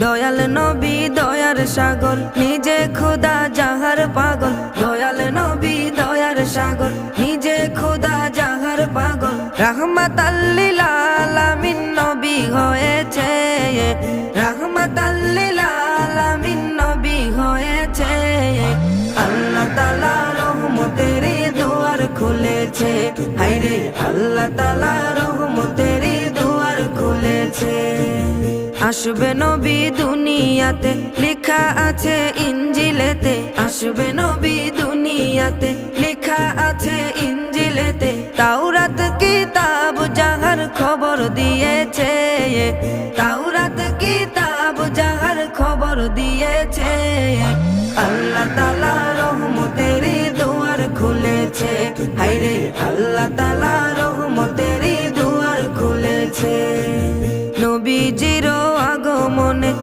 দয়াল নবী দয়ার সাগর, নিজে খোদা যাহার পাগল। দয়াল নবী দয়ার সাগর, নিজে খোদা যাহার পাগল। রাহমাতাল লিল আলামিন নবী হয়েছে, রাহমাতাল লিল আলামিন নবী হয়েছে। আল্লাহ তাআলা রহমতের দুয়ার খুলেছে, হায়রে আল্লাহ তাআলা রহমতের দুয়ার খুলেছে। আসবে নবী দুনিয়াতে, লেখা আছে ইনজিলেতে। আসবে নবী দুনিয়াতে, লেখা আছে ইনজিলেতে। তাওরাত কিতাব যাহার খবর দিয়েছে, তাওরাত কিতাব যাহার খবর দিয়েছে। আল্লাহ তাআলা রহমতের দুয়ার খুলেছে, হায়রে আল্লাহ তাআলা রহমতের দুয়ার খুলেছে। নবীজির